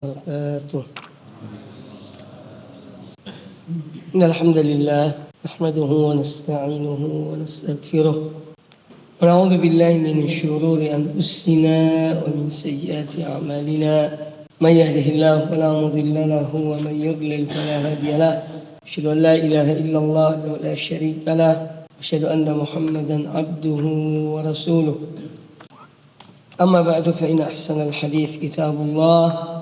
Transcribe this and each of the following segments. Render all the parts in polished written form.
وبركاته. إن الحمد لله نحمده ونستعينه ونستغفره ونعوذ بالله من شرور أنفسنا ومن سيئات أعمالنا. من يهده الله فلا مضل له ومن يضلل فلا هادي له. أشهد أن لا إله إلا الله ولا شريك له. أشهد أن محمدا عبده ورسوله. أما بعد فإن أحسن الحديث كتاب الله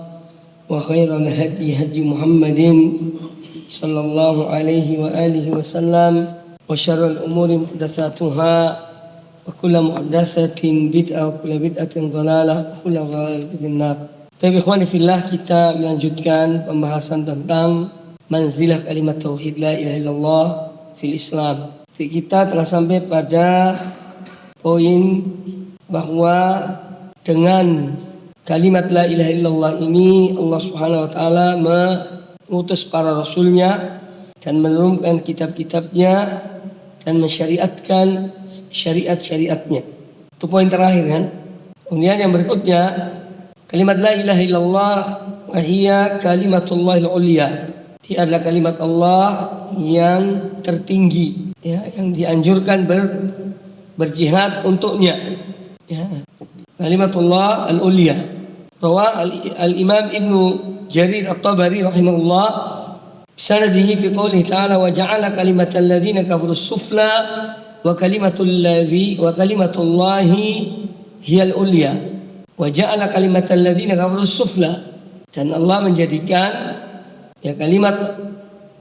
وخير الهدي هدي محمد صلى الله عليه وآله وسلم وشر الأمور محدثاتها وكل محدثة بدعة وكل بدعة ضلالة وكل ضلالة في النار. Tapi ikhwani fillah, kita melanjutkan pembahasan tentang manzilah kalimat tauhid la ilaha illallah fil Islam. Kita telah sampai pada poin bahwa dengan kalimat la ilaha illallah ini Allah Subhanahu wa taala mengutus para rasulnya dan menurunkan kitab-kitabnya dan mensyariatkan syariat-syariatnya. Itu poin terakhir kan. Kemudian yang berikutnya kalimat la ilaha illallah wa hiya kalimatullahil ulya. Dia adalah kalimat Allah yang tertinggi, ya, yang dianjurkan berjihad untuknya. Ya. Kalimatullah al-ulya. Rawa al-Imam Ibnu Jarir At-Tabari rahimahullah sanadihi fi qoulih ta'ala wa ja'ala kalimatal ladzina kafaru sufla wa kalimatullahi hiyal ulya. Wa ja'ala kalimatal ladzina kafaru sufla, dan Allah menjadikan ya kalimat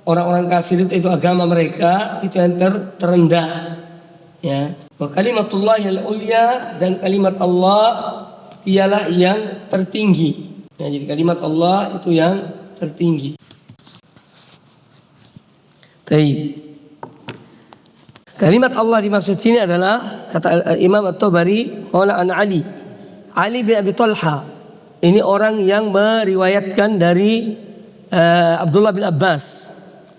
orang-orang kafir itu agama mereka itu yang terendah, ya. Wa kalimatullahi al-ulya, dan kalimat Allah ialah yang tertinggi. Ya, jadi kalimat Allah itu yang tertinggi. Baik. Kalimat Allah dimaksud sini adalah kata Imam At-Tabari qala an Ali bin Abi Talha. Ini orang yang meriwayatkan dari Abdullah bin Abbas.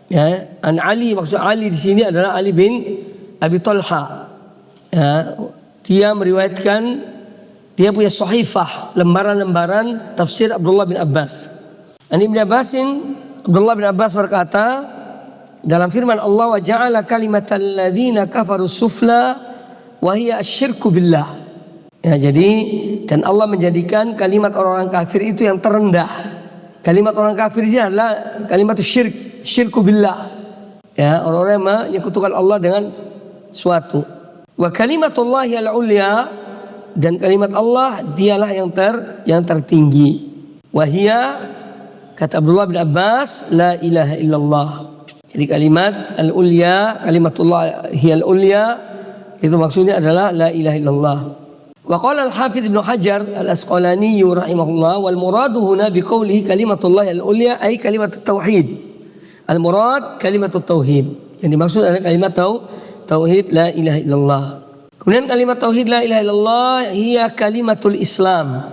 Ya, an Ali, maksud Ali di sini adalah Ali bin Abi Talha. Ya, dia meriwayatkan, dia punya sahifah, lembaran-lembaran tafsir Abdullah bin Abbas. Abdullah bin Abbas berkata dalam firman Allah, wa ja'ala kalimatal ladzina kafaru sufla wa hiya asyirku billah. Ya, jadi dan Allah menjadikan kalimat orang-orang kafir itu yang terendah. Kalimat orang kafir ini adalah kalimat syirku billah. Ya, orang-orang yang menyekutukan Allah dengan suatu. Wa kalimatullahi al-ulya, dan kalimat Allah dialah yang tertinggi. Wahia, kata Abdullah bin Abbas, la ilaha illallah. Jadi kalimat al-ulya, kalimatullah hiya al-ulya, itu maksudnya adalah la ilaha illallah. Wa qala al-Hafidz Ibnu Hajar al-Asqalani rahimahullah, wal muradu huna biqoulihi kalimatullah al-ulya ay kalimat tauhid. Al-murad kalimat tauhid. Yang dimaksud adalah kalimat tauhid la ilaha illallah. Kemudian kalimat tauhid la ilaha illallah hiya kalimatul Islam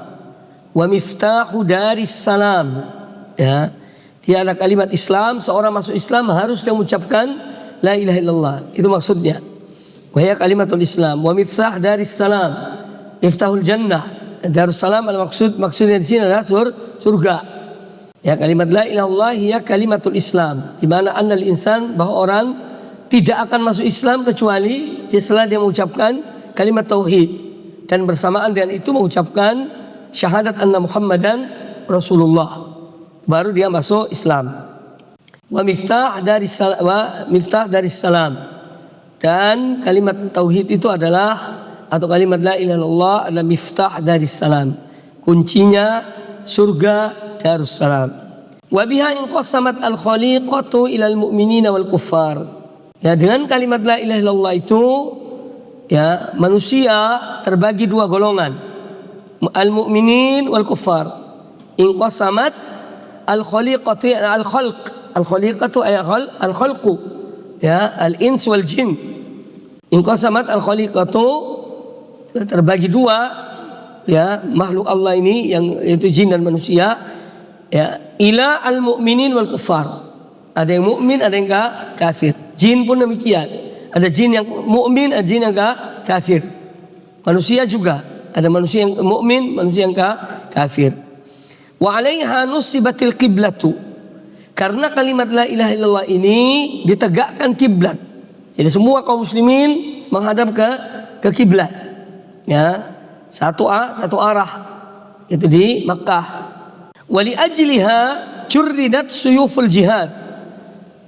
wa miftahu daris salam. Ya, dia adalah kalimat Islam. Seorang masuk Islam harus dia mengucapkan la ilaha illallah. Itu maksudnya. Wa hiya kalimatul Islam wa miftah daris salam. Miftahul jannah. Darus salam maksudnya di sini adalah surga. Ya, kalimat la ilaha illallah hiya kalimatul Islam. Di mana annal insan, bahwa orang tidak akan masuk Islam kecuali setelah dia mengucapkan kalimat tauhid dan bersamaan dengan itu mengucapkan syahadat anna Muhammadan Rasulullah, baru dia masuk Islam. Wa miftah daris salam, dan kalimat tauhid itu adalah, atau kalimat la ilaha illallah adalah miftah daris salam, kuncinya surga Darussalam. Wa biha inqasamat al-khaliqatu ilal mu'minina wal kuffar. Ya, dengan kalimat la ilaha illallah itu ya manusia terbagi dua golongan, al-mu'minin wal kuffar. Inqasamat al-khaliqatu al-khaliqatu ay al-khalqu, ya, al-ins wal jin. Inqasamat al-khaliqatu, terbagi dua, ya, makhluk Allah ini yang yaitu jin dan manusia, ya, ila al-mu'minin wal kuffar. Ada yang mukmin, ada yang kafir. Jin pun demikian. Ada jin yang mukmin, ada jin yang kafir. Manusia juga ada manusia yang mukmin, manusia yang kafir. Wa 'alaiha nusibatil qiblatu. Karena kalimat la ilaha illallah ini ditegakkan kiblat. Jadi semua kaum muslimin menghadap ke kiblat. Ya, satu arah. Itu di Makkah. Wali ajliha jurridat suyuful jihad.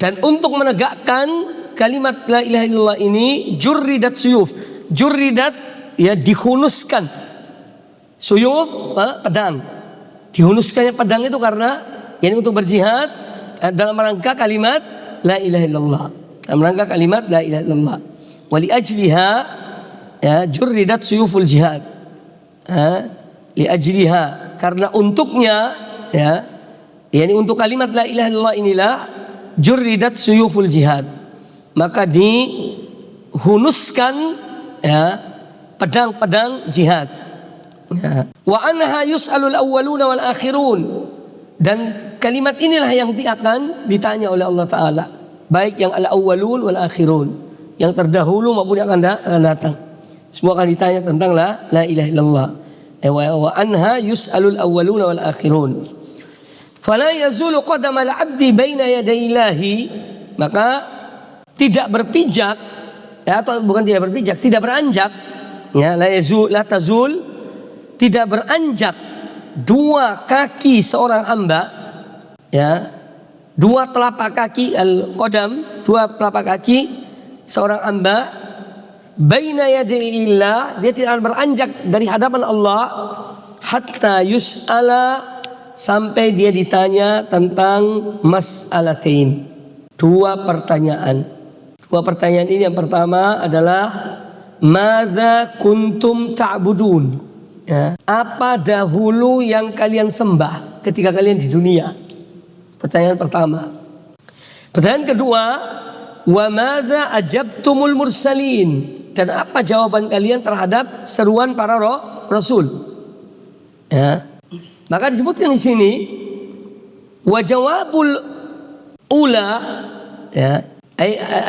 Dan untuk menegakkan kalimat la ilaha illallah ini jurridat suyuf. Jurridat ya dihunuskan. Suyuf pedang. Dihunuskannya pedang itu karena ini untuk berjihad dalam rangka kalimat la ilaha illallah. Dalam rangka kalimat la ilaha illallah. Wali ajliha ya jurridat suyuful jihad. Li ajliha, karena untuknya ya, yakni untuk kalimat la ilaha illallah inilah jurridat suyuful jihad, maka dihunuskan ya pedang-pedang jihad. Ya. Wa anha yus'alul awwaluna wal akhirun, dan kalimat inilah yang akan ditanya oleh Allah Ta'ala, baik yang al-awwalun wal akhirun, yang terdahulu maupun yang akan datang, semua akan ditanya tentang la ilaha illallah. Wa anha yus'alul awwaluna wal akhirun. Fala yazulu qadamal 'abdi baina yadayillahi, maka tidak berpijak ya, atau bukan tidak berpijak, tidak beranjak ya, la tazul, tidak beranjak dua kaki seorang hamba ya, dua telapak kaki al-qadam, dua telapak kaki seorang hamba baina yadayillah, dia tidak beranjak dari hadapan Allah hatta yus'ala, sampai dia ditanya tentang mas'alatain, dua pertanyaan. Dua pertanyaan ini, yang pertama adalah madza kuntum ta'budun ya, apa dahulu yang kalian sembah ketika kalian di dunia. Pertanyaan pertama. Pertanyaan kedua, wa madza ajabtumul mursalin, dan apa jawaban kalian terhadap seruan para rasul ya. Maka disebutkan di sini wa jawabul ula ya,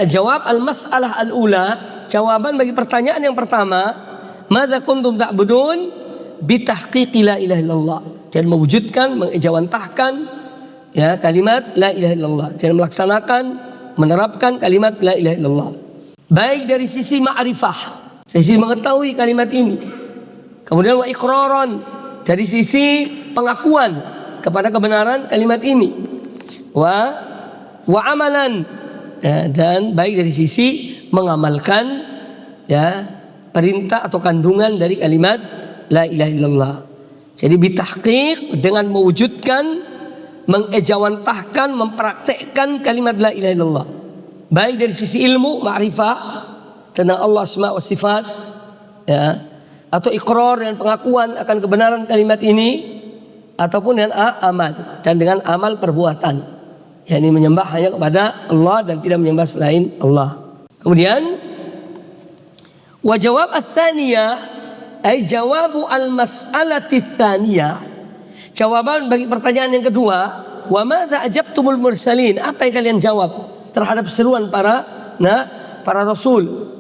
jawab al-mas'alah al-ula, jawaban bagi pertanyaan yang pertama, madza kuntum ta'budun, bitahqiqi la ilaha illallah, dan mewujudkan, mengejawantahkan ya kalimat la ilaha illallah, dan melaksanakan, menerapkan kalimat la ilaha illallah, baik dari sisi ma'rifah, dari sisi mengetahui kalimat ini, kemudian wa iqraran, dari sisi pengakuan kepada kebenaran kalimat ini, wa amalan ya, dan baik dari sisi mengamalkan ya perintah atau kandungan dari kalimat la ilaha illallah. Jadi bitahqiq, dengan mewujudkan, mengejawantahkan, mempraktekkan kalimat la ilaha illallah, baik dari sisi ilmu, ma'rifah tentang Allah asma wa sifat ya, atau iqrar dan pengakuan akan kebenaran kalimat ini, ataupun dengan amal, dan dengan amal perbuatan, yakni menyembah hanya kepada Allah dan tidak menyembah selain Allah. Kemudian wa jawab ats-tsaniyah ay jawabu al-mas'alati ats-tsaniyah, jawaban bagi pertanyaan yang kedua, wa madza ajabtumul mursalin, apa yang kalian jawab terhadap seruan para rasul.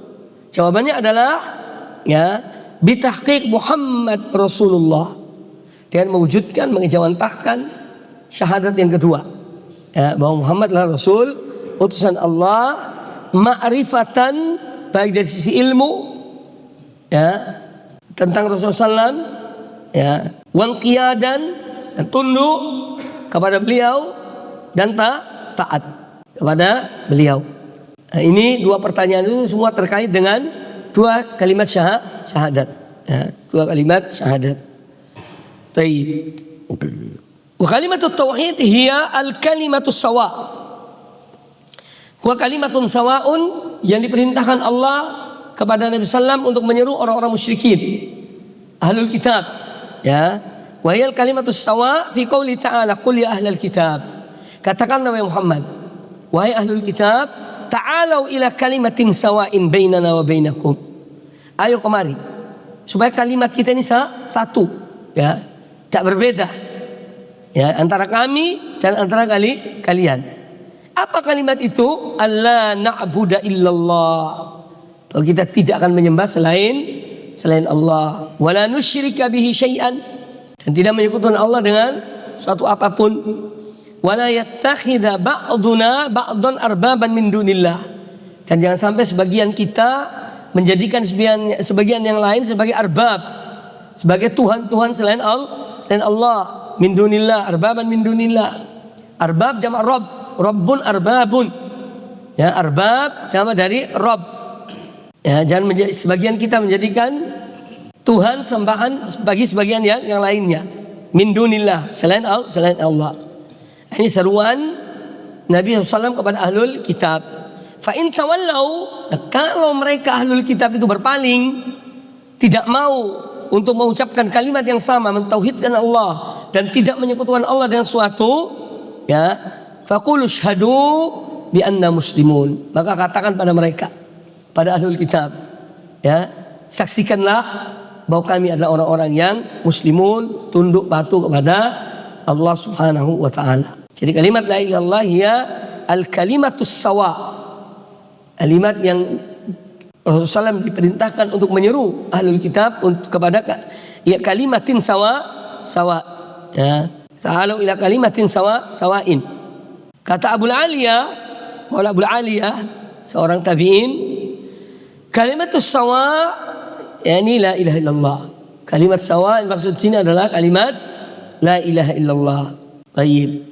Jawabannya adalah ya bitahqiq Muhammad Rasulullah, dengan mewujudkan, mengejawantahkan syahadat yang kedua ya, bahwa Muhammad adalah Rasul utusan Allah, ma'rifatan, baik dari sisi ilmu ya tentang Rasulullah SAW ya, wanqiyadan, dan tunduk kepada beliau, dan taat kepada beliau. Nah, ini dua pertanyaan itu semua terkait dengan dua kalimat syahadat ya, dua kalimat syahadat. Taib. Wa kalimatut tauhid hiya al-kalimatus sawa. Wa kalimatun sawaun, yang diperintahkan Allah kepada Nabi sallam untuk menyeru orang-orang musyrikin, ahlul kitab ya. Wa hiya al-kalimatus sawa fi qouli ta'ala qul ya ahlal kitab. Katakan wahai Muhammad, wahai ahlul kitab, ta'alau ila kalimatin sawa'in bainana wa bainakum. Ayo kemari supaya kalimat kita ini satu ya, tak berbeda ya, antara kami dan antara kalian. Apa kalimat itu? Alla na'budu illallah, bahwa kita tidak akan menyembah selain Allah, wala nusyrika bihi syai'an, dan tidak menyekutukan Allah dengan suatu apapun. Wala yattakhidha ba'duna ba'dan arbaban min dunillah. Dan jangan sampai sebagian kita menjadikan sebagian yang lain sebagai arbab, sebagai Tuhan selain Allah, min dunillah, arbaban min dunillah. Arbab jamak rabb, rabbun arbabun. Ya, arbab jamak dari rabb. Ya, jangan sebagian kita menjadikan Tuhan sembahan bagi sebagian yang lainnya. Min dunillah, selain Allah. Ini seruan Nabi SAW kepada ahlul kitab. Fa in tawallau, kalau mereka ahlul kitab itu berpaling, tidak mau untuk mengucapkan kalimat yang sama, mentauhidkan Allah dan tidak menyekutukan Allah dengan suatu, ya, faqulu syhadu bi anna muslimun. Maka katakan pada mereka, pada ahlul kitab, ya, saksikanlah bahwa kami adalah orang-orang yang muslimun, tunduk patuh kepada Allah Subhanahu wa taala. Jadi kalimat la ilaha illallah ya al-kalimatus sawa. Kalimat yang Rasulullah SAW diperintahkan untuk menyeru ahlul kitab kepada ya kalimatin sawa. Ya. Ta'alu ila kalimatin sawain. Kata Abu Aliyah, seorang tabi'in, kalimatus sawa yani la ilaha illallah. Kalimat sawa yang maksud sini adalah kalimat la ilaha illallah. Baik.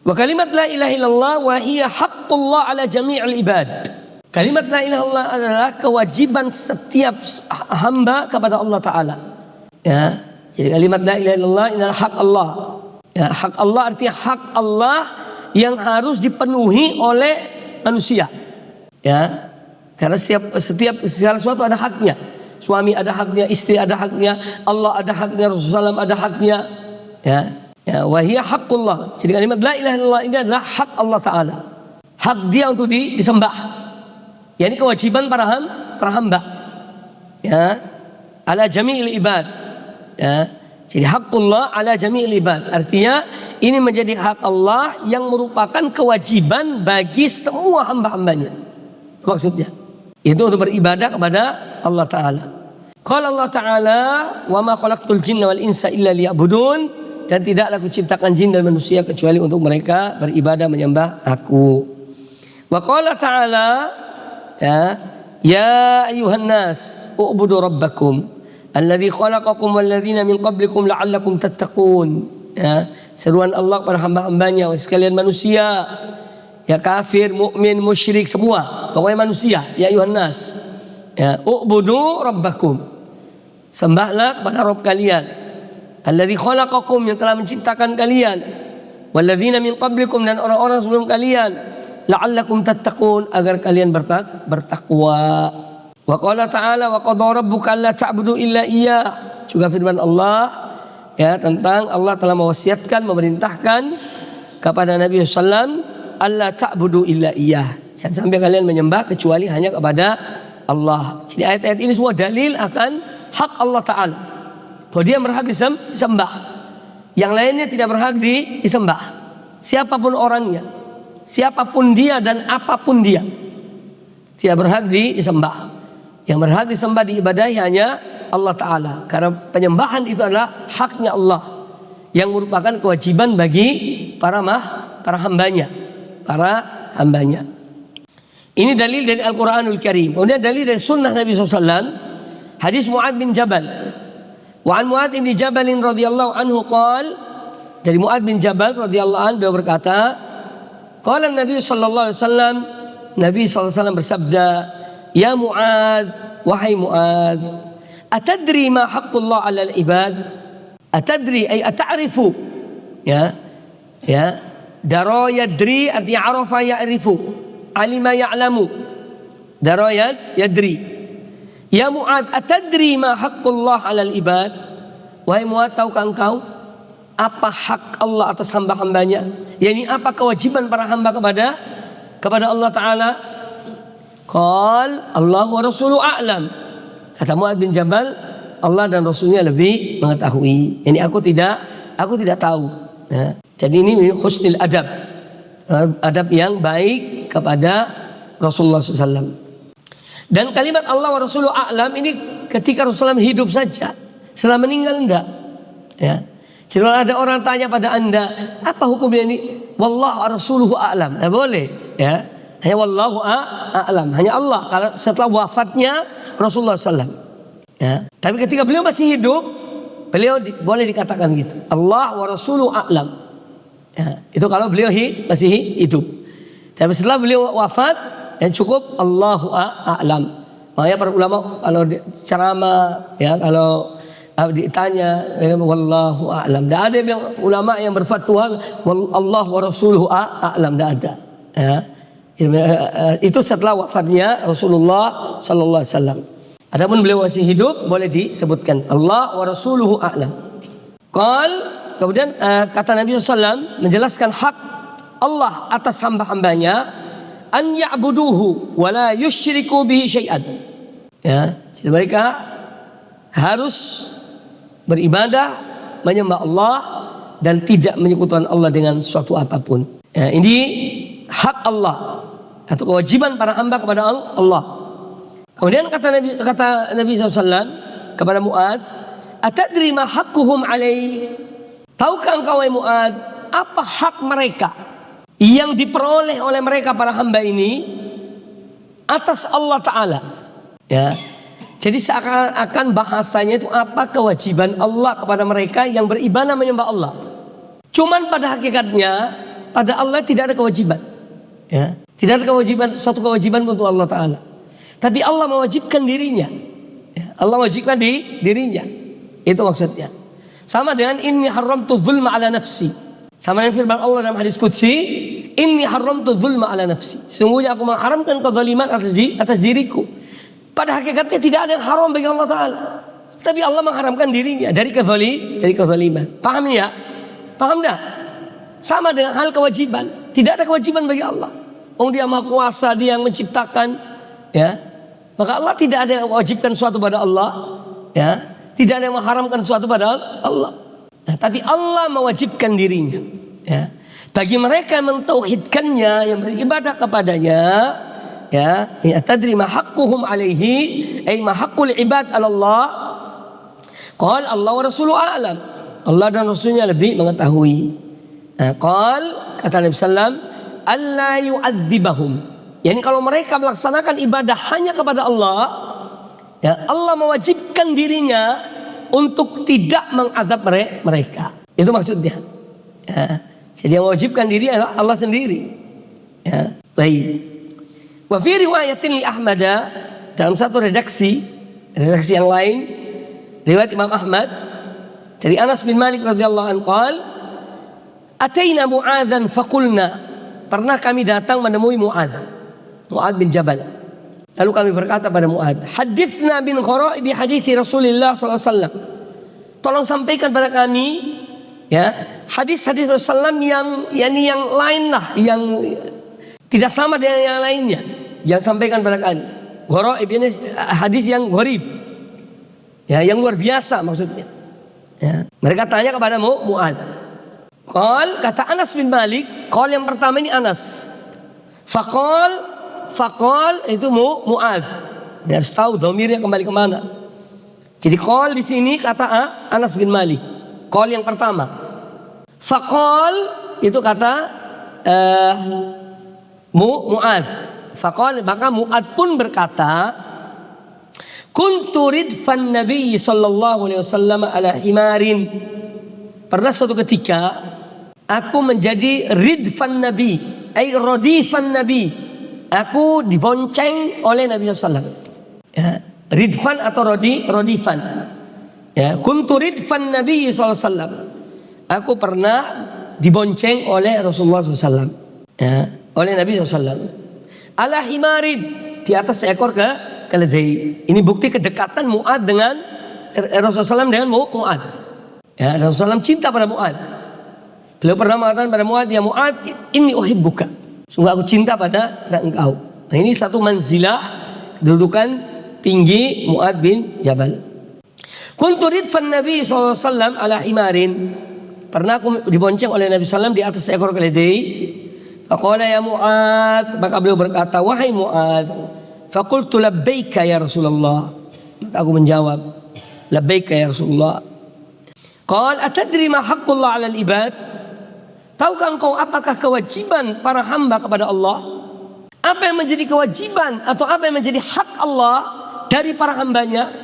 Wa kalimat la ilaha illallah wa hiya haqqullah ala jami'il ibad. Kalimat la ilaha illallah adalah kewajiban setiap hamba kepada Allah Ta'ala. Ya. Jadi kalimat la ilaha illallah adalah hak Allah. Ya, hak Allah artinya hak Allah yang harus dipenuhi oleh manusia. Ya. Karena setiap segala sesuatu ada haknya. Suami ada haknya, istri ada haknya, Allah ada haknya, Rasulullah SAW ada haknya. Ya. Ya, wa hiya haqqullah. Jadi kalimat la ilaha illallah ini adalah hak Allah Ta'ala. Hak dia untuk disembah. Ya, ini kewajiban para hamba. Ya, ala jami'il ibad. Ya, jadi haqqullah ala jami'il ibad. Artinya ini menjadi hak Allah yang merupakan kewajiban bagi semua hamba-hambanya. Maksudnya itu untuk beribadah kepada Allah Ta'ala. Qala Allah Ta'ala, wa ma khalaqtul jinna wal insa illa liya'budun. Dan tidaklah kuciptakan jin dan manusia kecuali untuk mereka beribadah menyembah aku. Wa qala Ta'ala, ya ayuhan nas u'budu rabbakum alladzi khalaqakum walladzina min qablikum la'allakum tattaqun. Ya, seruan Allah kepada hamba-hambanya, wahai sekalian manusia, ya kafir, mukmin, musyrik, semua, pokoknya manusia, ya ayuhan nas, ya u'budu rabbakum, sembahlah kepada Rabb kalian, alladzi khalaqakum, yang telah menciptakan kalian, walladzina min qablikum, dan orang-orang sebelum kalian, la'allakum tattaqun, agar kalian bertakwa. Wa qala ta'ala wa qadha rabbuka alla ta'budu illa iyyah. Juga firman Allah, ya, tentang Allah telah mewasiatkan, memerintahkan kepada Nabi SAW, alla ta'budu illa iyyah. Jangan sampai kalian menyembah kecuali hanya kepada Allah. Jadi ayat-ayat ini semua dalil akan hak Allah Ta'ala, bahwa dia berhak disembah, yang lainnya tidak berhak disembah, siapapun orangnya, siapapun dia dan apapun dia, tidak berhak disembah. Yang berhak disembah diibadahi hanya Allah Ta'ala, karena penyembahan itu adalah haknya Allah yang merupakan kewajiban bagi para hambanya. Ini dalil dari Al-Quranul Karim. Kemudian dalil dari sunnah Nabi SAW, hadis Mu'ad bin Jabal. Wa an Mu'ad bin Jabal radhiyallahu anhu qala, dari Mu'ad bin Jabal radhiyallahu anhu, beliau berkata, qala Nabi sallallahu alaihi wasallam, Nabi sallallahu alaihi wasallam bersabda, ya Mu'ad, wahai Mu'ad, atadri ma haqqullah 'alal ibad? Atadri ay ata'rifu. Ya. Dara yadri artinya arafa ya'rifu, alima ya'lamu. Dara yadri. Ya Mu'ad, atadri ma haqqullah 'alal ibad? Wahai Mu'ad, tahukah engkau apa hak Allah atas hamba-hambanya? Yani apa kewajiban para hamba kepada Allah Ta'ala? Qal Allah wa rasuluhu a'lam. Kata Mu'ad bin Jabal, Allah dan Rasulnya lebih mengetahui. Yani aku tidak tahu. Ya. Jadi ini husnul adab, adab yang baik kepada Rasulullah SAW. Dan kalimat Allah wa rasuluhu a'lam ini ketika Rasulullah hidup saja, setelah meninggal enggak. Ya. Jadi kalau ada orang tanya pada anda, apa hukumnya ini? Wallahu rasuluhu a'lam. Tidak boleh, ya. Hanya wallahu a'lam. Hanya Allah. Kalau setelah wafatnya Rasulullah SAW. Ya. Tapi ketika beliau masih hidup, beliau boleh dikatakan gitu. Allah wa rasuluhu a'lam. Ya. Itu kalau beliau masih hidup. Tapi setelah beliau wafat, yang cukup Allahu a'lam. Makanya para ulama kalau ceramah, ya, kalau ditanya wallahu a'lam, tidak ada yang ulama yang berfatwa Allah wa rasuluhu a'lam, tidak ada, ya. Itu setelah wafatnya Rasulullah sallallahu alaihi wasallam. Adapun beliau masih hidup boleh disebutkan Allah wa rasuluhu a'lam. Kemudian kata Nabi SAW menjelaskan hak Allah atas hamba-hambanya, an ya'buduhu wa la yusyriku bihi syai'an. Ya, jadi mereka harus beribadah, menyembah Allah dan tidak menyekutukan Allah dengan suatu apapun. Ya, ini hak Allah atau kewajiban para hamba kepada Allah. Kemudian kata Nabi SAW kepada Mu'ad, atadri ma haqquhum alaih? Tahukah engkau wahai Mu'ad, apa hak mereka yang diperoleh oleh mereka para hamba ini atas Allah Ta'ala? Ya. Jadi seakan-akan bahasanya itu apa kewajiban Allah kepada mereka yang beribadah menyembah Allah. Cuman pada hakikatnya pada Allah tidak ada kewajiban. Ya. Tidak ada kewajiban, suatu kewajiban untuk Allah Ta'ala. Tapi Allah mewajibkan dirinya. Ya. Allah mewajibkan dirinya. Itu maksudnya. Sama dengan inni haramtu dzulma ala nafsi. Sama dengan firman Allah dalam hadis qudsi, inni haramtu dzulma ala nafsi. Sungguhnya aku mengharamkan kezaliman atas diriku. Pada hakikatnya tidak ada yang haram bagi Allah Ta'ala, tapi Allah mengharamkan dirinya dari kezaliman. Paham ya? Paham dah? Sama dengan hal kewajiban. Tidak ada kewajiban bagi Allah. Dia Maha Kuasa, Dia yang menciptakan, ya. Maka Allah tidak ada yang mewajibkan suatu pada Allah, ya. Tidak ada yang mengharamkan suatu pada Allah. Nah, tapi Allah mewajibkan dirinya, ya. Bagi mereka yang mentauhidkannya, yang beribadah kepadanya, ya, tadri ma haqquhum alaihi, ay ma haqqul ibad ala Allah. Qal Allah wa rasuluhu a'lam. Allah dan Rasulnya lebih mengetahui. Kata Nabi sallam, alla yu'adzibahum. Yani kalau mereka melaksanakan ibadah hanya kepada Allah, ya, Allah mewajibkan dirinya untuk tidak mengazab mereka. Itu maksudnya. Ya. Jadi yang mewajibkan diri adalah Allah sendiri. Ya, baik. Wa fi riwayatin li Ahmad, dalam satu redaksi yang lain, riwayat Imam Ahmad dari Anas bin Malik radhiyallahu anhu qala, ataina Mu'adzan faqulna, pernah kami datang menemui Mu'adz bin Jabal. Lalu kami berkata pada Mu'adz, haditsna bin gharaib bi hadithi Rasulullah sallallahu alaihi wasallam. Tolong sampaikan pada kami, ya, hadis-hadis Rasulullah yang lain lah, yang tidak sama dengan yang lainnya, yang sampaikan pada kami. Gharaib ini hadis yang gharib, ya, yang luar biasa maksudnya. Ya. Mereka tanya kepada Mu'adz. Kata Anas bin Malik, yang pertama ini Anas. Faqal itu Mu'adz. Ya, harus tahu dhamirnya kembali ke mana. Jadi di sini kata Anas bin Malik. Yang pertama. Faqal itu kata Mu'adz. Faqal, maka Mu'adz pun berkata, kuntu ridfan Nabi sallallahu alaihi wasallam ala himarin. Pernah suatu ketika aku menjadi ridfan Nabi, ay radifan Nabi. Aku dibonceng oleh Nabi sallallahu alaihi wasallam. Ya, ridfan atau radifan. Ya, kuntu ridfan Nabi sallallahu alaihi wasallam. Aku pernah dibonceng oleh Rasulullah SAW, ya, oleh Nabi SAW. Ala himarin, di atas seekor keledai. Ini bukti kedekatan Mu'adz dengan Rasulullah SAW dengan Mu'adz. Ya, Rasulullah SAW cinta pada Mu'adz. Beliau pernah mengatakan pada Mu'adz, ya Mu'adz, inni uhibbuka. Sungguh aku cinta pada engkau. Nah, ini satu manzilah, kedudukan tinggi Mu'adz bin Jabal. Kuntu ridfan Nabi SAW ala himarin. Pernah aku dibonceng oleh Nabi SAW di atas seekor keledai. Faqala ya Mu'adz, maka beliau berkata, wahai Mu'adz. Faqultu labbaika ya Rasulullah. Maka aku menjawab, labbaika ya Rasulullah. Qal atadri ma haqqullah 'alal ibad? Tahukah engkau apakah kewajiban para hamba kepada Allah? Apa yang menjadi kewajiban atau apa yang menjadi hak Allah dari para hambanya?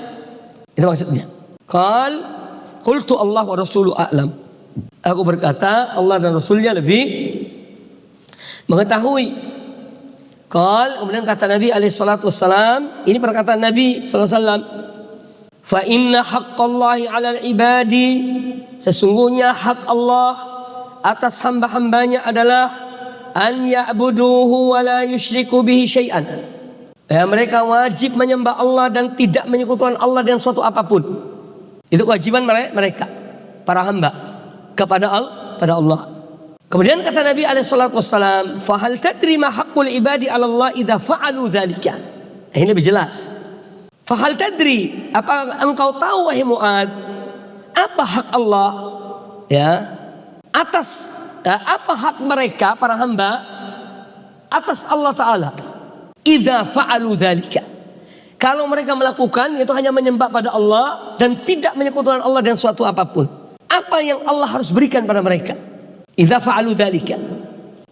Itu maksudnya. Qal qultu Allah wa rasuluhu a'lam. Aku berkata Allah dan Rasulnya lebih mengetahui. Qal, kemudian kata Nabi alaihi salatu wassalam, ini perkataan Nabi sallallahu alaihi wasallam. Fa inna haqqallahi 'alal ibadi, sesungguhnya hak Allah atas hamba-hambanya adalah an ya'buduhu wa la yusyriku bihi syai'an. Mereka wajib menyembah Allah dan tidak menyekutukan Allah dengan suatu apapun. Itu kewajiban mereka, para hamba kepada Allah. Kemudian kata Nabi alaihi salatu wassalam, fa hal tadri ma haqqul ibadi 'ala Allah idza fa'alu dzalika. Ini lebih jelas. Fa hal tadri, apa engkau tahu wahai Mu'ad, apa hak Allah atas apa hak mereka para hamba atas Allah Ta'ala idza fa'alu dzalika, kalau mereka melakukan itu hanya menyembah pada Allah dan tidak menyekutukan Allah dengan suatu apapun, apa yang Allah harus berikan pada mereka? Idza fa'alu dzalika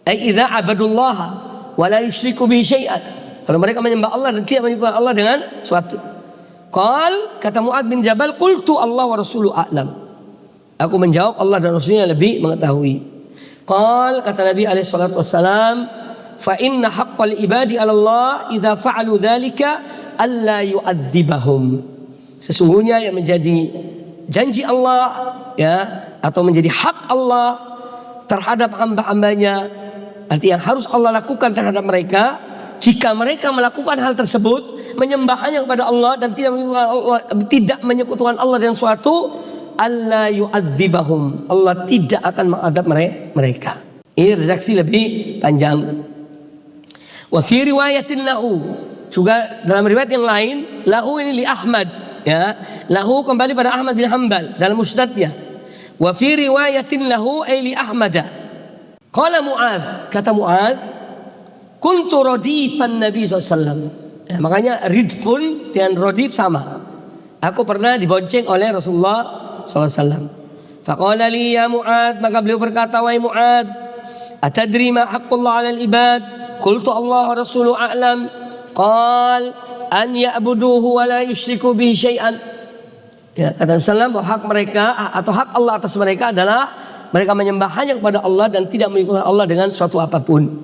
ay idza abadullaha wa la yusyriku bihi syai'an, kalau mereka menyembah Allah dan tidak menyekutukan Allah dengan suatu. Qal, kata Mu'ad bin Jabal, qultu Allah wa rasuluhu a'lam. Aku menjawab Allah dan Rasulnya lebih mengetahui. Qal, kata Nabi alaihi salatu wassalam, fa inna haqqal ibadi 'ala Allah idza fa'alu dzalika alla yu'adzibahum. Sesungguhnya yang menjadi janji Allah atau menjadi hak Allah terhadap hamba-hambanya, arti yang harus Allah lakukan terhadap mereka, jika mereka melakukan hal tersebut, menyembah hanya kepada Allah dan tidak menyekutukan Allah dengan suatu, alla yu'adzibahum, Allah tidak akan mengadab mereka. Ini redaksi lebih panjang. Wa fi riwayatin lahu, juga dalam riwayat yang lain, lahu ini li Ahmad, lahu kembali pada Ahmad bin Hanbal dalam musnadnya. Wa fi riwayatin lahu ay li Ahmada. Qala Mu'ad, kata Mu'ad, kuntu radifan Nabi SAW. Makanya ridfun dan radif sama. Aku pernah dibonceng oleh Rasulullah SAW. Faqala li ya Mu'ad, maka beliau berkata, wahai Mu'ad, atadri ma haqqullah 'alal ibad? Qultu Allah wa rasuluhu a'lam. Qal an ya'buduhu wa la yusyriku bihi syai'an. Kata Rasulullah bahwa hak mereka atau hak Allah atas mereka adalah mereka menyembah hanya kepada Allah dan tidak menyekutukan Allah dengan suatu apapun.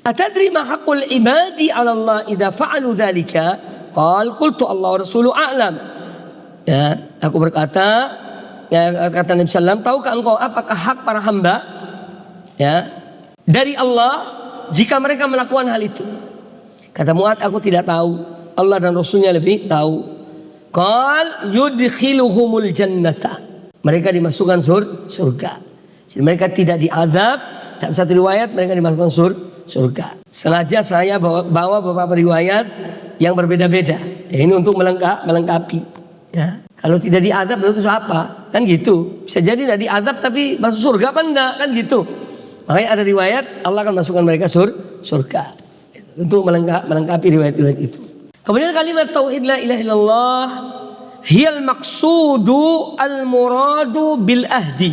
Atadri ma haqqul ibadi 'ala Allah idza fa'alu dzalika? Qal qultu Allah wa rasuluhu a'lam. Aku berkata, kata Nabi sallallahu, tahukah engkau apakah hak para hamba dari Allah jika mereka melakukan hal itu? Kata Mu'ad, aku tidak tahu, Allah dan Rasulnya lebih tahu. Qal yudkhiluhumul jannata, mereka dimasukkan surga. Jadi mereka tidak diazab. Dalam satu riwayat mereka dimasukkan surga. Sengaja saya bawa beberapa riwayat yang berbeda-beda. Ini untuk melengkapi. Kalau tidak diazab itu apa? Kan gitu. Bisa jadi tidak diazab tapi masuk surga apa enggak? Kan gitu. Makanya ada riwayat Allah akan masukkan mereka surga. Untuk melengkapi riwayat-riwayat itu. Kemudian kalimat tauhid la ilaha illallah hiyal maqsudu al muradu bil ahdi.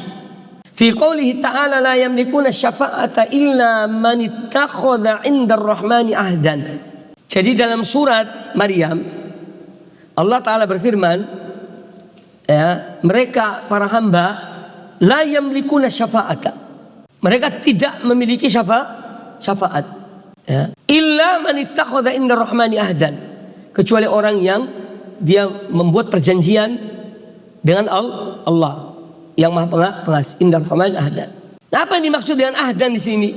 Fi qoulihi ta'ala la yamlikuna syafa'ata illa man ittakhadha 'inda ar-rahmani ahdan. Jadi dalam surat Maryam Allah Ta'ala berfirman, mereka para hamba la yamlikuna syafa'ata, mereka tidak memiliki syafaat illa man ittakhadha 'inda ar-rahmani ahdan, kecuali orang yang dia membuat perjanjian dengan Allah yang Maha Pengasih, indar rahman ahdan. Nah, apa yang dimaksud dengan ahdan di sini?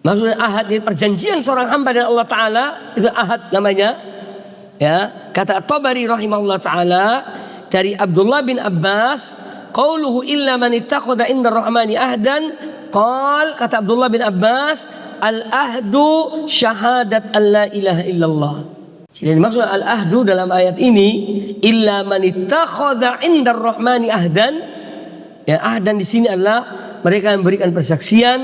Maksudnya ahad itu perjanjian seorang hamba dengan Allah Taala, itu ahad namanya. Kata At-Tabari rahimahullah taala dari Abdullah bin Abbas, qauluhu illa man ittakhadha indar rahmani ahdan, kata Abdullah bin Abbas, al-ahdu syahadat an la ilaha illallah. Jadi maksud al-ahdu dalam ayat ini illa man ittakhadha 'indar rahmani ahdan. Ahdan di sini adalah mereka yang memberikan persaksian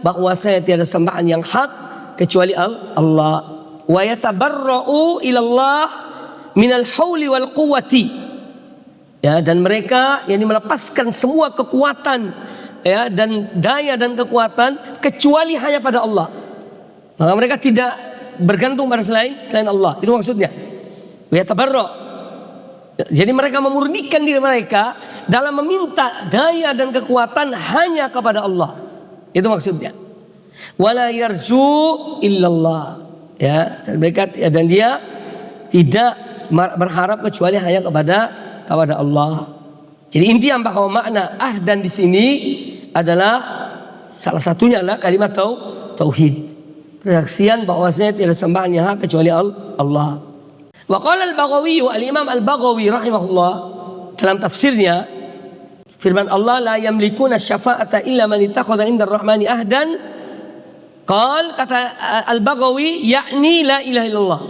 bahwasanya tiada sembahan yang hak kecuali Allah. Wa yatabarra'u ila Allah minal hauli wal quwwati. Ya, dan mereka yang melepaskan semua kekuatan, ya, dan daya dan kekuatan kecuali hanya pada Allah. Maka mereka tidak bergantung pada selain Allah. Itu maksudnya. Ya tabarra. Jadi mereka memurnikan diri mereka dalam meminta daya dan kekuatan hanya kepada Allah. Itu maksudnya. Wala yarju illallah. Ya, dan mereka dan dia tidak berharap kecuali hanya kepada Allah. Jadi inti bahwa makna ahdan di sini adalah salah satunya adalah kalimat tauhid. Persaksian bahwasanya tidak sembahan yang hak kecuali Allah. Wa qala al-Baghawi, al-Imam al-Baghawi rahimahullah dalam tafsirnya, firman Allah, la yamlikuna syafa'ata illa man ittakhadha inda ar-rahmani ahdan. Kata al-Baghawi, yakni la ilaha illallah.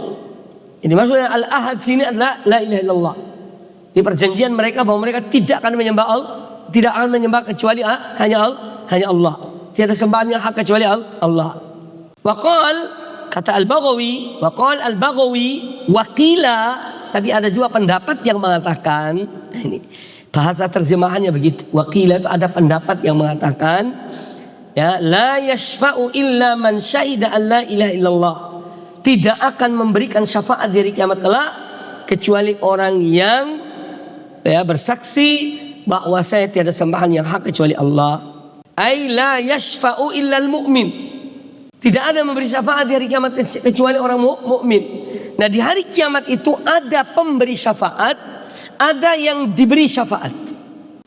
Ini maksudnya al-ahad sini adalah la ilaha illallah. Ini perjanjian mereka bahwa mereka tidak akan menyembah tidak akan menyembah kecuali hanya Allah. Tiada sembahan yang hak kecuali Allah. Kata al-Baghawi, wakila, tapi ada juga pendapat yang mengatakan, ini bahasa terjemahannya begitu. Wakila itu ada pendapat yang mengatakan, ya, la yashfa'u illa man syahida an la ilaha illallah. Tidak akan memberikan syafaat di hari kiamat kelak kecuali orang yang, ya, bersaksi bahwa saya tiada sembahan yang hak kecuali Allah. Ai la yashfa'u illa al-mu'min. Tidak ada yang memberi syafaat di hari kiamat kecuali orang mukmin. Nah, di hari kiamat itu ada pemberi syafaat, ada yang diberi syafaat.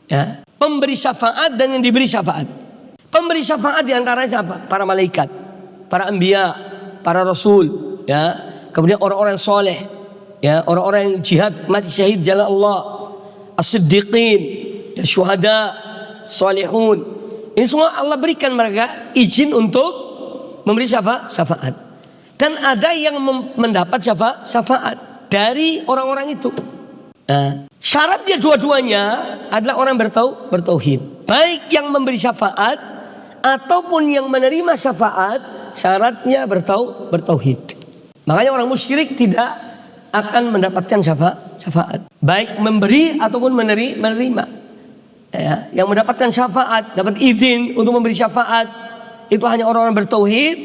Ya, pemberi syafaat dan yang diberi syafaat. Pemberi syafaat di antaranya siapa? Para malaikat, para anbiya, para rasul, ya. Kemudian orang-orang soleh, ya, orang-orang yang jihad mati syahid jalan Allah, as-siddiqin, ya, syuhada, salihun. Ini semua Allah berikan mereka izin untuk memberi syafaat. Dan ada yang mendapat syafaat dari orang-orang itu. Nah, syaratnya dua-duanya adalah orang bertauhid. Baik yang memberi syafaat ataupun yang menerima syafaat, syaratnya bertauhid. Makanya orang musyrik tidak akan mendapatkan syafaat. Baik memberi ataupun menerima. Ya, yang mendapatkan syafaat, dapat izin untuk memberi syafaat, itu hanya orang-orang bertauhid,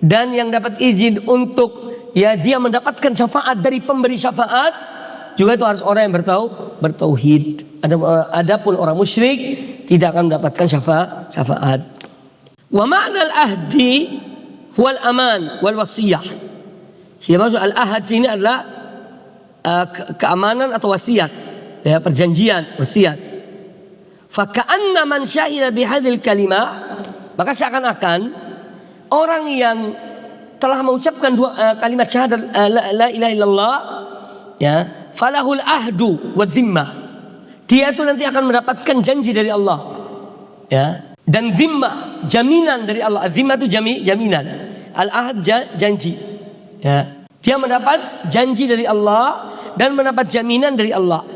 dan yang dapat izin untuk, ya, dia mendapatkan syafaat dari pemberi syafaat juga itu harus orang yang bertauhid. Adapun orang musyrik tidak akan mendapatkan syafaat. Wa ma'na al-ahdi huwal aman wal wasiyah. Jadi maksud al-ahad sini adalah keamanan atau wasiat, ya, perjanjian, wasiat. Fa ka'anna man syahida bihadhil kalimah, maka seakan-akan orang yang telah mengucapkan kalimat syahadat la ilaha illallah, ya, falahul ahdu wa dhimmah. Dia itu nanti akan mendapatkan janji dari Allah, ya, dan dhimmah, jaminan dari Allah. Dhimmah itu jaminan, al-ahad janji, ya. Dia mendapat janji dari Allah dan mendapat jaminan dari Allah,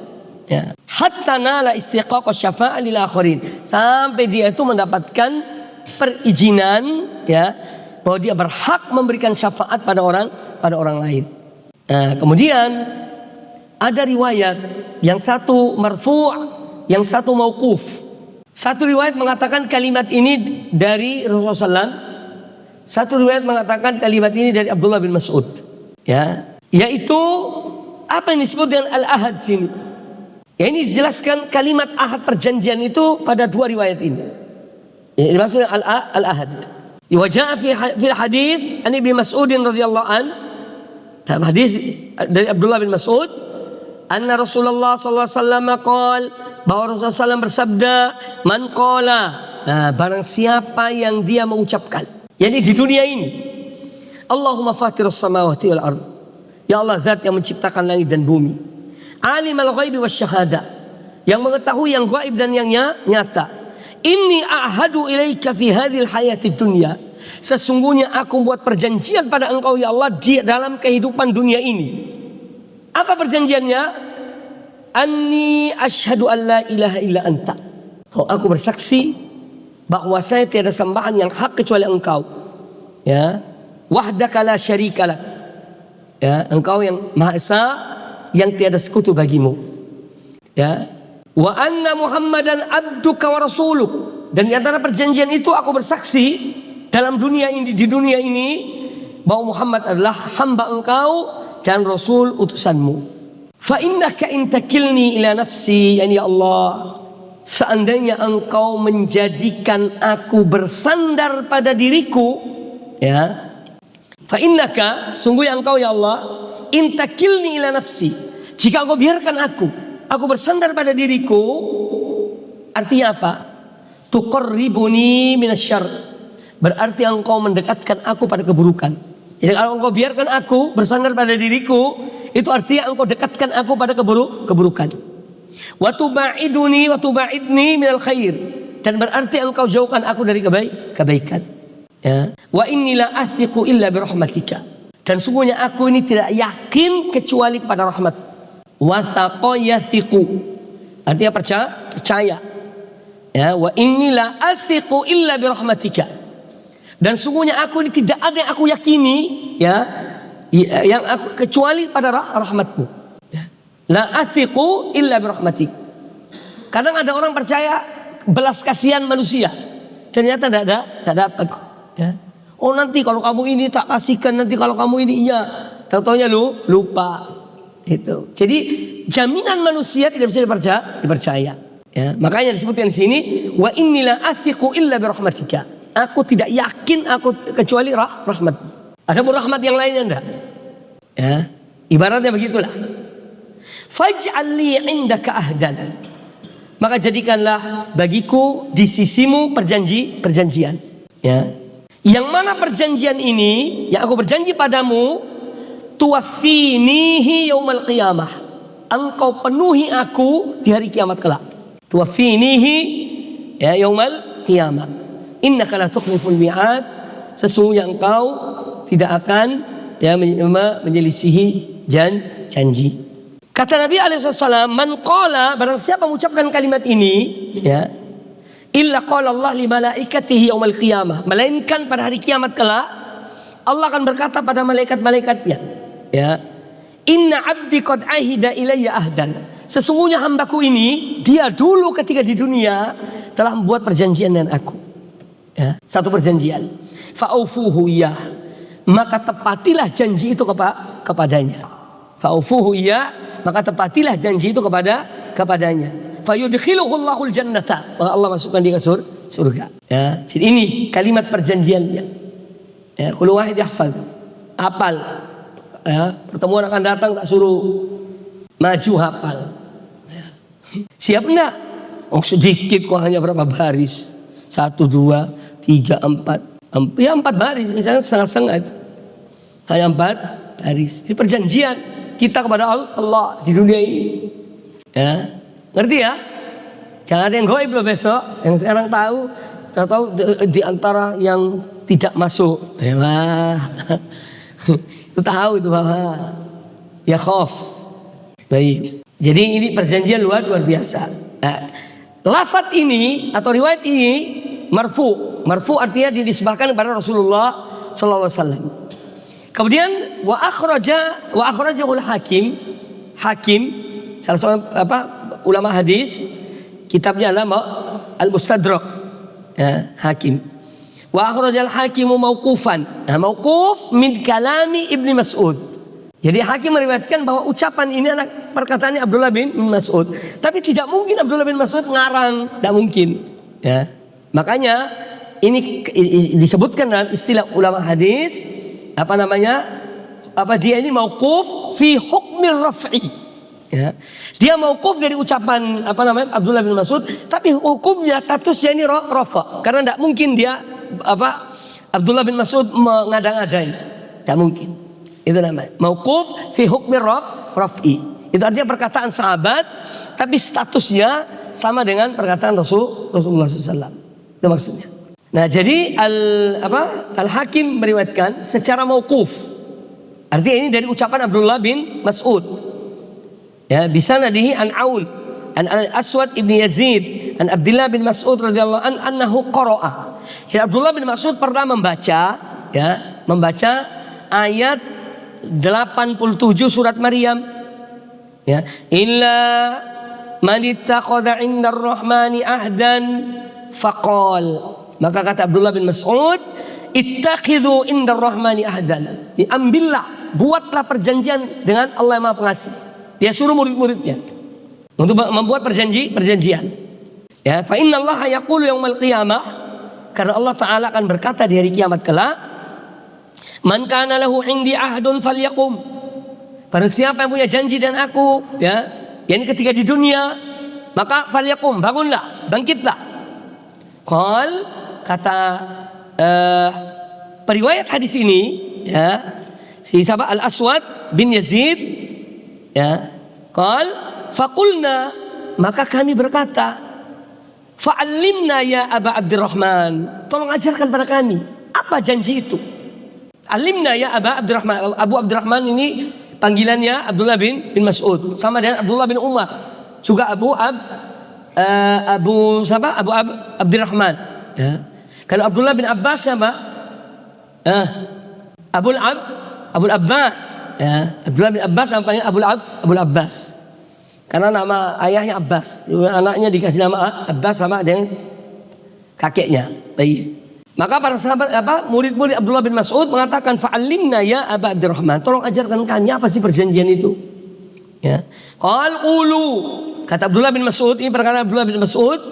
ya. Hatta nala istiqaqah syafa'ah lil akhirin, sampai dia itu mendapatkan perizinan, ya, bahwa dia berhak memberikan syafaat pada orang lain. Nah, kemudian ada riwayat yang satu marfu', yang satu mauquf. Satu riwayat mengatakan kalimat ini dari Rasulullah SAW, satu riwayat mengatakan kalimat ini dari Abdullah bin Mas'ud, ya, yaitu apa yang disebut dengan al-ahad sini. Ya, ini dijelaskan kalimat ahad perjanjian itu pada dua riwayat ini. Ini maksudnya al-ahad. Wa jaa fil hadis an Ibnu Mas'ud radhiyallahu an, dalam hadis dari Abdullah bin Mas'ud, anna Rasulullah sallallahu alaihi wasallam qaal, bahwa Rasulullah SAW bersabda, man qala, barang siapa yang dia mengucapkan, yakni di dunia ini, Allahumma fatirus samawati wal ard, ya Allah zat yang menciptakan langit dan bumi, alimal ghaibi wasyahada, yang mengetahui yang gaib dan yang nyata, inni a'hadu ilaika fi hadhil hayatid dunya, sesungguhnya aku buat perjanjian pada engkau ya Allah di dalam kehidupan dunia ini. Apa perjanjiannya? Anni asyhadu an la ilaha illa anta, oh, aku bersaksi bahwa saya tiada sembahan yang hak kecuali engkau, ya, wahdaka la syarika lak, ya, engkau yang maha esa, yang tiada sekutu bagimu, ya. wa anna Muhammadan abduka wa rasuluk, dan di antara perjanjian itu aku bersaksi dalam dunia ini, di dunia ini, bahwa Muhammad adalah hamba engkau dan rasul utusanmu. Fa innaka in takilni ila nafsi, yani ya Allah, seandainya engkau menjadikan aku bersandar pada diriku, ya, fa innaka, sungguh engkau ya Allah, in takilni ila nafsi, jika engkau biarkan aku bersandar pada diriku, artinya apa? Tuqarribuni minasyarr, berarti engkau mendekatkan aku pada keburukan. Jadi kalau engkau biarkan aku bersandar pada diriku, itu artinya engkau dekatkan aku pada keburukan. Wa tubaiduni wa tubaidni minal khair, dan berarti engkau jauhkan aku dari kebaikan. Ya. Wa inni la athiqu illa bi rahmatika, dan sungguhnya aku ini tidak yakin kecuali kepada rahmat. Wa taqayathiqu, artinya percaya. Ya, wa inni la athiqu illa bi rahmatika, dan sungguhnya aku ini tidak ada yang aku yakini, ya, yang aku kecuali pada rahmatmu. Ya. La athiqu illa bi rahmatik. Kadang ada orang percaya belas kasihan manusia, ternyata tak dapat. Ya. Oh, nanti kalau kamu ini tak kasihkan, nanti kalau kamu ini iya, tahu-taunya lupa. Itu. Jadi jaminan manusia tidak bisa dipercaya. Ya. Makanya disebutkan di sini, wa inni la athiqu illa bi rahmatika. Aku tidak yakin aku kecuali rahmat. Ada pun rahmat yang lainnya enggak. Ya. Ibaratnya begitulah. Faj'al li 'indaka ahdan, maka jadikanlah bagiku di sisimu perjanjian. Ya. Yang mana perjanjian ini yang aku berjanji padamu, tuwaffinihi yaumal qiyamah, engkau penuhi aku di hari kiamat kelak. Tuwaffinihi ya yaumal qiyamah. Innaka la tukhliful mi'ad, sesungguhnya engkau tidak akan ya menyelisihi janji. Kata Nabi alaihissalam, man qala, barang siapa mengucapkan kalimat ini, ya, illa qala Allah li malaikatihi yaumal qiyamah, melainkan pada hari kiamat kelak Allah akan berkata pada malaikat-malaikatnya, ya, inna abdi qad ahida ilayya ahdan, sesungguhnya hambaku ini dia dulu ketika di dunia telah membuat perjanjian dengan aku, ya, satu perjanjian, fa'ufuhu iyah, maka tepatilah janji itu kepadanya. Fa'ufuhu iyah, maka tepatilah janji itu kepadanya. Fayudkhiluhu Allahul jannata, maka Allah masukkan dia ke surga. Ya, jadi ini kalimat perjanjiannya. Ya, kullu wahid yahfaz, hafal. Ya, pertemuan akan datang tak suruh maju, hafal. Ya. Siap enggak? Oh, sedikit kok, hanya berapa baris? 1, 2, 3, 4. Ya 4 baris, misalnya setengah-setengah itu. Hanya 4 baris. Ini perjanjian kita kepada Allah di dunia ini. Ya, ngerti ya? Jangan ada yang goib loh besok. Yang sekarang tahu di antara yang tidak masuk. Ya, itu tahu itu bahwa ya khauf. Baik. Jadi ini perjanjian luar biasa. Nah, lafaz ini atau riwayat ini marfu. Marfu artinya dinisbahkan kepada Rasulullah sallallahu alaihi wasallam. Kemudian wa akhrajahul Hakim salah seorang ulama hadis, kitabnya adalah Al-Mustadrak, ya, Hakim. Wa akhrajal Hakimu mauqufan. Nah, mauquf min kalami Ibnu Mas'ud. Jadi Hakim meriwayatkan bahwa ucapan ini adalah perkataannya Abdullah bin Mas'ud. Tapi tidak mungkin Abdullah bin Mas'ud ngarang, tidak mungkin. Ya. Makanya ini disebutkan dalam istilah ulama hadis, dia ini mauquf fi hukmir raf'i. Ya. Dia mauquf dari ucapan Abdullah bin Mas'ud, tapi hukumnya statusnya ini rafa, karena tidak mungkin dia Abdullah bin Mas'ud mengada-ngadain, tidak mungkin. Itu namanya mauquf fi hukmir raf'i. Itu artinya perkataan sahabat, tapi statusnya sama dengan perkataan Rasulullah SAW. Itu maksudnya. Nah, jadi Al-Hakim meriwayatkan secara mauquf. Artinya ini dari ucapan Abdullah bin Mas'ud. Ya, bisa nadihi an Aun, an Al-Aswad ibn Yazid, an Abdullah bin Mas'ud radhiyallahu anhu qara'a. Jadi Abdullah bin Mas'ud pernah membaca ayat 87 surat Maryam. Ya, illa man ittakhadha 'inda ar-rahmani ahdan faqal. Maka kata Abdullah bin Mas'ud, ittakhidhu 'inda ar-rahmani ahdan. Ambillah, buatlah perjanjian dengan Allah yang Maha Pengasih. Dia suruh murid-muridnya untuk membuat perjanjian. Ya, fa innallaha yaqulu yaumal qiyamah, karena Allah Ta'ala akan berkata di hari kiamat kelak, man kana lahu 'indi ahdun falyaqum. Barang siapa yang punya janji dan aku, ya, yakni ketika di dunia, maka falyaqum, bangunlah, bangkitlah. Qal, kata periwayat hadis ini, ya, si sahabat Al-Aswad bin Yazid, ya, qal faqulna, maka kami berkata, fa'allimna ya Aba Abdurrahman, tolong ajarkan pada kami apa janji itu. Alimna ya Aba Abdurrahman. Abu Abdurrahman ini panggilannya Abdullah bin Mas'ud, sama dengan Abdullah bin Umar, juga Abu Abdurrahman, ya. Kalau Abdullah bin Abbas siapa? Abul Abbas, ya. Abdullah bin Abbas namanya Abul Abbas, karena nama ayahnya Abbas, anaknya dikasih nama Abbas sama dengan kakeknya. Maka para sahabat, murid-murid Abdullah bin Mas'ud mengatakan, fa'allimna ya Aba Abdurrahman, tolong ajarkan kami apa sih perjanjian itu. Ya. Qal qulu, kata Abdullah bin Mas'ud, ini perkataan Abdullah bin Mas'ud,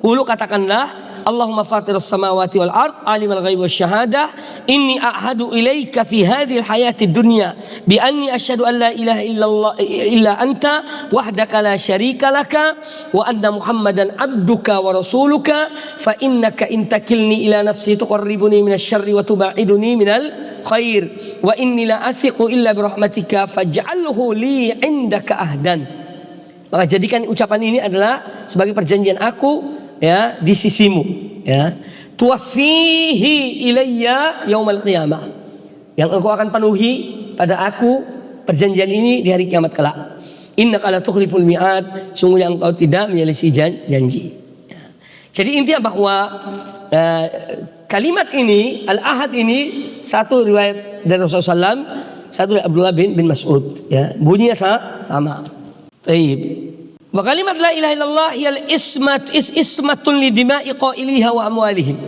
qulu, katakanlah, Allahumma fatiras samawati wal ard, alimul ghaib wasyahadah, inni a'hadu ilaika fi hadhil hayatid dunya bi anni asyhadu an la ilaha illallah illa anta wahdaka la syarika laka wa anna muhammadan abduka wa rasuluka fa innaka in takilni ila nafsi tuqarribuni minasy syarri wa tubaiduni minal khair wa inni la athiqu illa bi rahmatika faj'alhu li indaka ahdan. Maka jadikan ucapan ini adalah sebagai perjanjian aku, ya, di sisimu, ya, tuwaffihi ilayya yaumal qiyamah, yang engkau akan penuhi pada aku perjanjian ini di hari kiamat kelak. Innaka la tukhliful mi'ad, sungguhnya engkau tidak menyelisih janji. Ya. Jadi intinya bahwa kalimat ini, al-ahad ini, satu riwayat dari Rasulullah SAW, satu dari Abdullah bin Mas'ud, ya, bunyinya sama. Taib. Wa kalimat la ilaha illallah hiyal ismatun li dima'i qailiha wa amwalihim.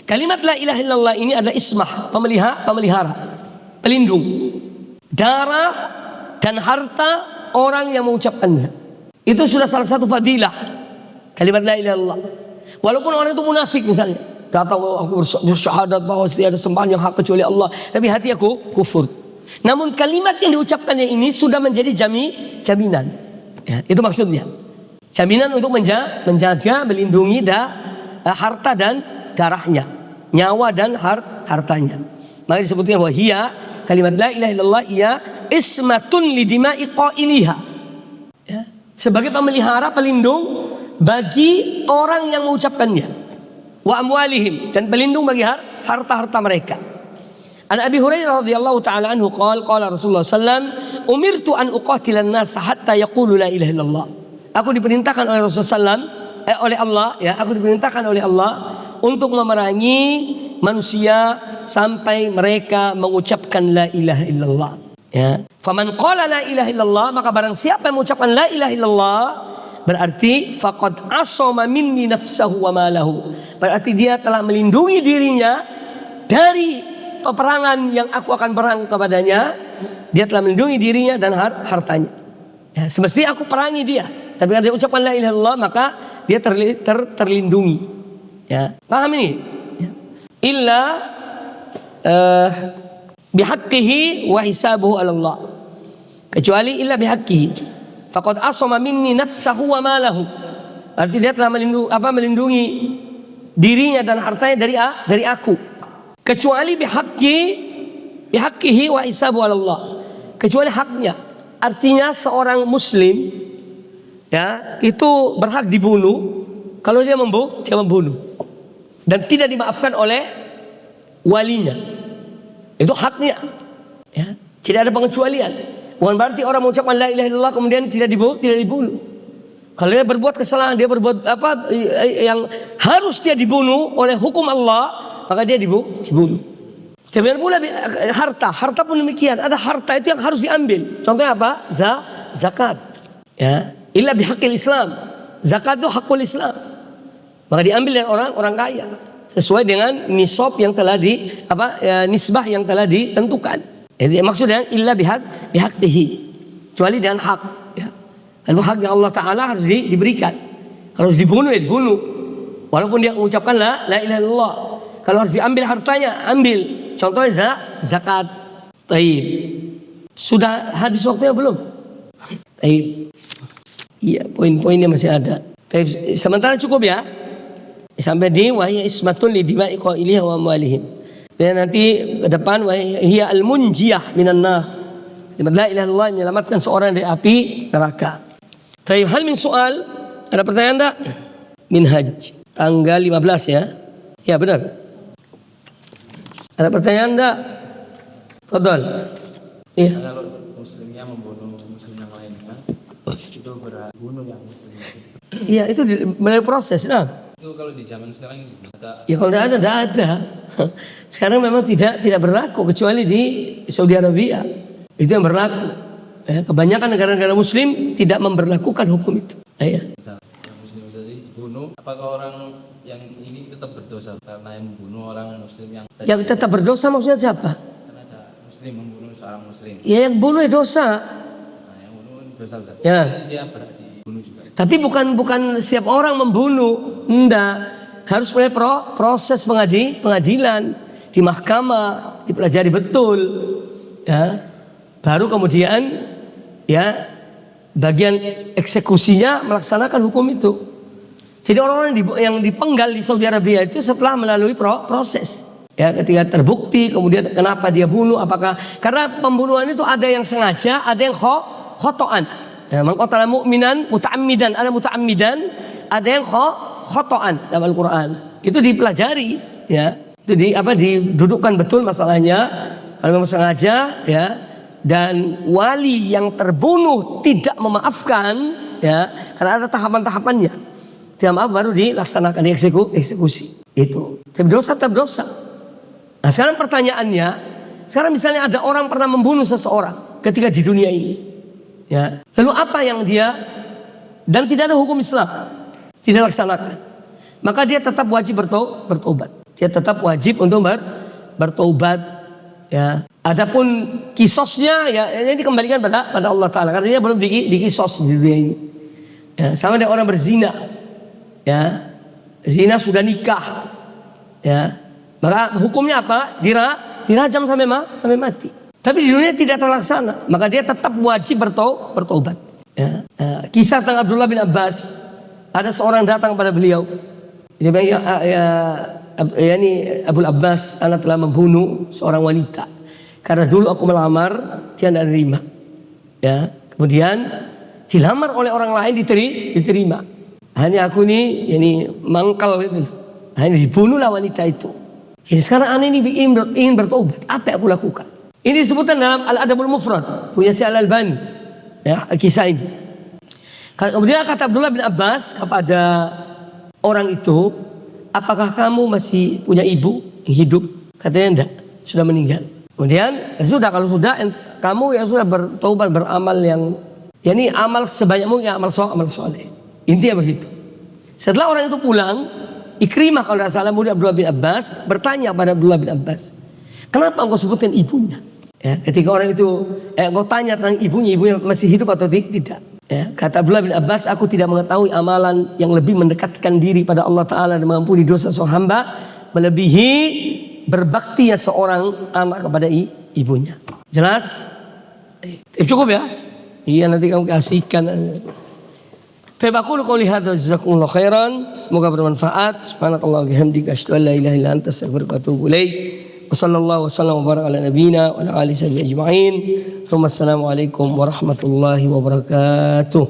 Kalimat la ilaha illallah ini adalah ismah, pemelihara, pelindung darah dan harta orang yang mengucapkannya. Itu sudah salah satu fadilah kalimat la ilaha illallah. Walaupun orang itu munafik misalnya, datang, aku bersyahadat bahwa tidak ada sembahan yang hak kecuali Allah, tapi hati aku kufur. Namun kalimat yang diucapkannya ini sudah menjadi jaminan. Ya, itu maksudnya. Jaminan untuk menjaga, melindungi harta dan darahnya, nyawa dan hartanya. Maka disebutkan bahwa hiya, kalimat la ilaha illallah, hiya ismatun lidima'i qailiha. Ya, sebagai pemelihara, pelindung bagi orang yang mengucapkannya. Wa amwalihim, dan pelindung bagi harta-harta mereka. An Abi Hurairah radhiyallahu taala anhu qala Rasulullah sallam, umirtu an uqatilan nas hatta yaqulu la ilaha illallah. Aku diperintahkan oleh Rasulullah oleh Allah, ya, aku diperintahkan oleh Allah untuk memerangi manusia sampai mereka mengucapkan la ilaha illallah. Ya. Faman qala la ilaha illallah, maka barang siapa yang mengucapkan la ilaha illallah, berarti faqad asama minni nafsahu wa malahu. Berarti dia telah melindungi dirinya dari peperangan yang aku akan perang kepadanya. Dia telah melindungi dirinya dan hartanya. Ya, semestinya aku perangi dia, tapi kalau dia ucapkan la ilaha illallah, maka dia terlindungi. Ya, paham ini? Ya. Illa bihaqqihi wa hisabuhu 'ala Allah. Kecuali illa bihaqqihi. Faqad asama minni nafsahu wa malahu. Arti dia telah melindungi dirinya dan hartanya dari aku. Kecuali bihaqqihi wa hisabuhu 'ala Allah. Kecuali haknya. Artinya seorang muslim, ya, itu berhak dibunuh. Kalau dia membunuh dan tidak dimaafkan oleh walinya, itu haknya. Ya, tidak ada pengecualian. Bukan berarti orang mengucapkan la ilaha illallah kemudian tidak dibunuh. Kalau dia berbuat kesalahan, dia berbuat apa yang harus dia dibunuh oleh hukum Allah, maka dia dibunuh. Demikian pula harta pun demikian. Ada harta itu yang harus diambil. Contohnya apa? Zakat. Ya, illa bihaqqil Islam. Zakat itu hakul Islam. Maka diambil dari orang kaya sesuai dengan nisab yang telah nisbah yang telah ditentukan. Itu maksudnya illa bihaqtihi. Kecuali dengan hak, ya. Lalu hak yang Allah Taala harus diberikan. Kalau harus dibunuh ya dibunuh. Walaupun dia mengucapkan la ilaha illallah. Kalau harus diambil hartanya, ambil. Contohnya zakat. Taib. Sudah habis waktunya belum? Taib. Iya, poin-poinnya masih ada. Taib. Sementara cukup ya. Sampai di wahya ismatun li dima'i qailihi wa amwalihim. Dan nanti ke depan wahya al-munjiyah minan nar. La ilaha illallah menyelamatkan seorang dari api neraka. Taib, hal min soal. Ada pertanyaan enggak? Minhaj tanggal 15 ya. Ya benar. Ada pertanyaan enggak? Fadhal. Iya. Kalau muslimnya membunuh muslim yang lainnya, itu berbunuh yang muslim. Iya, itu melalui proses. Nah, Itu kalau di zaman sekarang ada. ya kalau tidak ada. Sekarang memang tidak berlaku kecuali di Saudi Arabia. Itu yang berlaku. Kebanyakan negara-negara Muslim tidak memberlakukan hukum itu. Ya. Yang muslim itu dibunuh, apakah orang yang ini tetap berdosa karena yang membunuh orang muslim yang tadi? Yang tetap berdosa maksudnya siapa? Karena ada muslim membunuh seorang muslim. Ya, yang bunuh dosa. Nah, yang membunuh dosa. Ya. Dia berarti dibunuh juga. Tapi bukan setiap orang membunuh. Enggak. Harus mulai proses pengadilan di mahkamah, dipelajari betul. Ya. Baru kemudian ya bagian eksekusinya melaksanakan hukum itu. Jadi orang-orang yang dipenggal di Saudi Arabia itu setelah melalui proses. Ya, ketika terbukti kemudian kenapa dia bunuh, apakah karena pembunuhan itu ada yang sengaja, ada yang khotoan. Ya, man qatala mu'minan muta'ammidan, ada muta'ammidan, ada yang khotoan dalam Al-Qur'an. Itu dipelajari, ya. Itu didudukkan betul masalahnya. Kalau memang sengaja, ya, dan wali yang terbunuh tidak memaafkan, ya, karena ada tahapan-tahapannya. Tidak maaf baru dilaksanakan eksekusi. Itu. Tapi dosa tetap dosa. Nah, sekarang pertanyaannya, sekarang misalnya ada orang pernah membunuh seseorang ketika di dunia ini. Ya. Lalu apa yang dia dan tidak ada hukum Islam, tidak laksanakan. Maka dia tetap wajib bertobat. Dia tetap wajib untuk bertobat, ya. Adapun kisosnya ya ini dikembalikan pada Allah Taala karena dia belum dikisos di dunia ini. Ya, sama dengan orang berzina. Ya. Zina sudah nikah. Ya. Maka hukumnya apa? Dirajam sampai mati. Tapi di dunia tidak terlaksana, maka dia tetap wajib bertobat. Ya. Kisah tentang Abdullah bin Abbas, ada seorang datang pada beliau. Dia bilang, ini Abul Abbas, anak telah membunuh seorang wanita. Karena dulu aku melamar, dia tidak terima. Ya. Kemudian dilamar oleh orang lain diterima. Hanya aku ini mangkal itu. Hanya dibunuhlah wanita itu. Jadi sekarang aneh ini ingin bertobat. Apa yang aku lakukan? Ini disebutkan dalam Al-Adabul Mufrad punya Syekh Al-Albani. Ya, kisah ini. Kemudian kata Abdullah bin Abbas kepada orang itu, apakah kamu masih punya ibu yang hidup? Katanya enggak, sudah meninggal. Kemudian sudah, kalau sudah kamu yang sudah bertobat beramal yang ini amal sebanyak mungkin amal soleh. Intinya begitu. Setelah orang itu pulang, Ikrimah kalau tidak salah murid Abdullah bin Abbas bertanya pada Abdullah bin Abbas, kenapa engkau sebutkan ibunya? Ya, ketika orang itu engkau tanya tentang ibunya masih hidup atau tidak? Ya, kata Abdullah bin Abbas, aku tidak mengetahui amalan yang lebih mendekatkan diri pada Allah Taala dan mengampuni dosa seorang hamba melebihi berbaktinya seorang anak kepada ibunya. Jelas? Cukup ya? Iya, nanti kamu kasihkan. Tabaqulu qouli hadza jazakumullahu khairan. Semoga bermanfaat. Subhanakallah bihamdika asyhadu an la ilaha illa anta astaghfiruka wa atubu ilaik. Wa sallallahu wasallam wa baraka ala nabiyyina wa ala alihi ajma'in. Assalamualaikum warahmatullahi wabarakatuh.